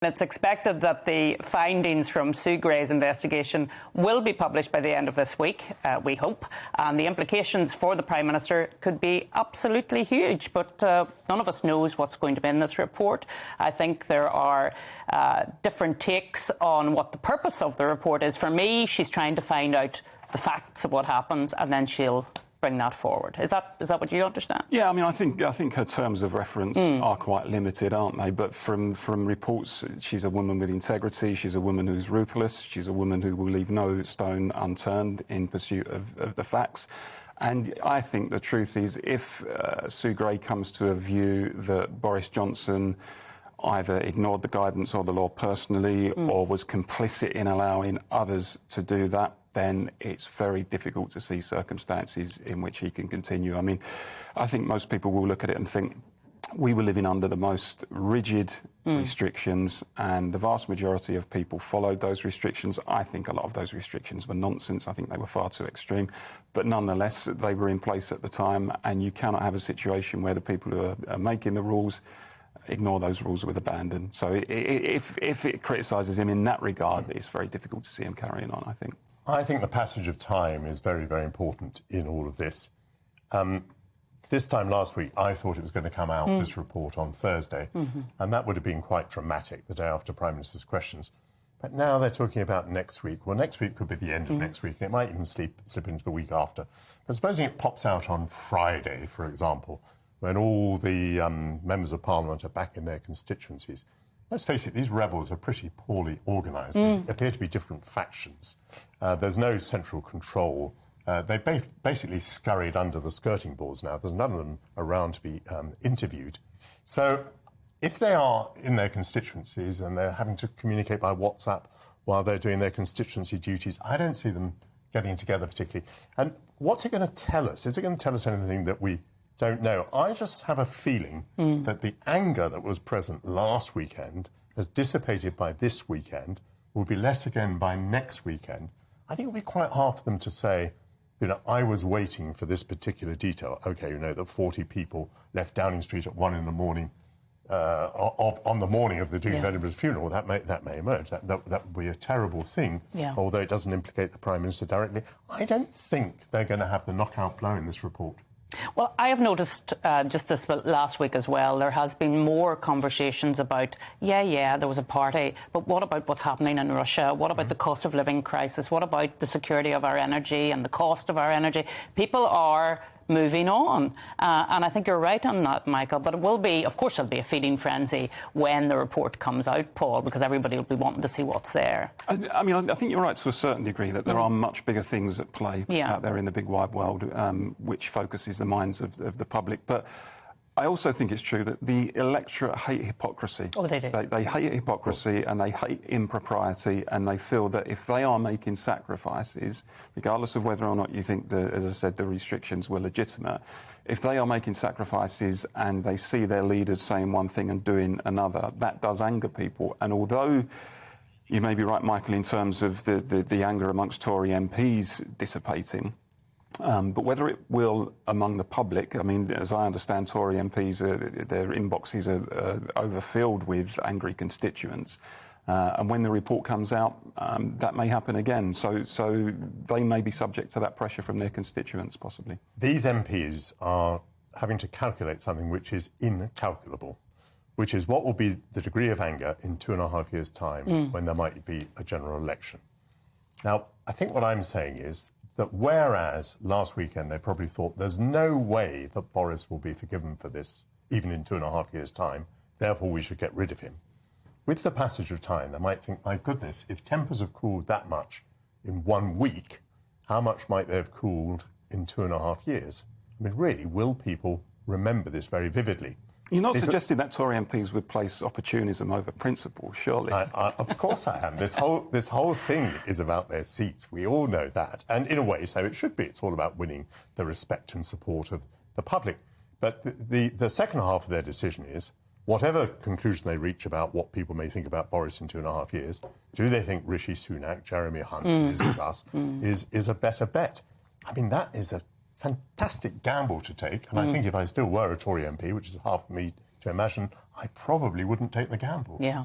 It's expected that the findings from Sue Gray's investigation will be published by the end of this week, we hope. And the implications for the Prime Minister could be absolutely huge. But none of us knows what's going to be in this report. I think there are different takes on what the purpose of the report is. For me, she's trying to find out the facts of what happened, and then she'll bring that forward. Is that what you understand? Yeah, I mean, I think her terms of reference are quite limited, aren't they? But from reports, she's a woman with integrity. She's a woman who's ruthless. She's a woman who will leave no stone unturned in pursuit of the facts. And I think the truth is, if Sue Gray comes to a view that Boris Johnson either ignored the guidance or the law personally or was complicit in allowing others to do that, then it's very difficult to see circumstances in which he can continue. I mean, I think most people will look at it and think we were living under the most rigid restrictions, and the vast majority of people followed those restrictions. I think a lot of those restrictions were nonsense. I think they were far too extreme. But nonetheless, they were in place at the time, and you cannot have a situation where the people who are making the rules ignore those rules with abandon. So if it criticises him in that regard, it's very difficult to see him carrying on, I think. I think the passage of time is very, very important in all of this. This time last week, I thought it was going to come out, this report, on Thursday, and that would have been quite dramatic, the day after Prime Minister's questions. But now they're talking about next week. Well, next week could be the end of next week, and it might even slip into the week after. But supposing it pops out on Friday, for example, when all the members of Parliament are back in their constituencies. Let's face it, these rebels are pretty poorly organised. They appear to be different factions. There's no central control. They basically scurried under the skirting boards now. There's none of them around to be interviewed. So if they are in their constituencies and they're having to communicate by WhatsApp while they're doing their constituency duties, I don't see them getting together particularly. And what's it going to tell us? Is it going to tell us anything that we don't know? I just have a feeling that the anger that was present last weekend has dissipated by this weekend, will be less again by next weekend. I think it would be quite hard for them to say, you know, I was waiting for this particular detail. OK, you know, that 40 people left Downing Street at 1 in the morning on the morning of the Duke of Edinburgh's funeral. That may emerge. That would be a terrible thing, although it doesn't implicate the Prime Minister directly. I don't think they're going to have the knockout blow in this report. Well, I have noticed just this last week as well, there has been more conversations about, there was a party, but what about what's happening in Russia? What about the cost of living crisis? What about the security of our energy and the cost of our energy? People are moving on. And I think you're right on that, Michael. But it will be, of course, there'll be a feeding frenzy when the report comes out, Paul, because everybody will be wanting to see what's there. I mean, I think you're right to a certain degree that there are much bigger things at play out there in the big wide world, which focuses the minds of the public. But I also think it's true that the electorate hate hypocrisy. Oh, they do. They hate hypocrisy and they hate impropriety, and they feel that if they are making sacrifices, regardless of whether or not you think, as I said, the restrictions were legitimate, if they are making sacrifices and they see their leaders saying one thing and doing another, that does anger people. And although you may be right, Michael, in terms of the anger amongst Tory MPs dissipating, but whether it will among the public, I mean, as I understand, Tory MPs, their inboxes are overfilled with angry constituents. And when the report comes out, that may happen again. So they may be subject to that pressure from their constituents, possibly. These MPs are having to calculate something which is incalculable, which is what will be the degree of anger in 2.5 years' time when there might be a general election. Now, I think what I'm saying is that whereas last weekend they probably thought there's no way that Boris will be forgiven for this, even in 2.5 years' time, therefore we should get rid of him. With the passage of time, they might think, my goodness, if tempers have cooled that much in 1 week, how much might they have cooled in 2.5 years? I mean, really, will people remember this very vividly? You're not suggesting that Tory MPs would place opportunism over principle, surely? Of course I am. This whole thing is about their seats. We all know that. And in a way, so it should be. It's all about winning the respect and support of the public. But the second half of their decision is, whatever conclusion they reach about what people may think about Boris in 2.5 years, do they think Rishi Sunak, Jeremy Hunt, Liz Truss is a better bet? I mean, that is a fantastic gamble to take, and I think if I still were a Tory MP, which is hard for me to imagine, I probably wouldn't take the gamble. Yeah.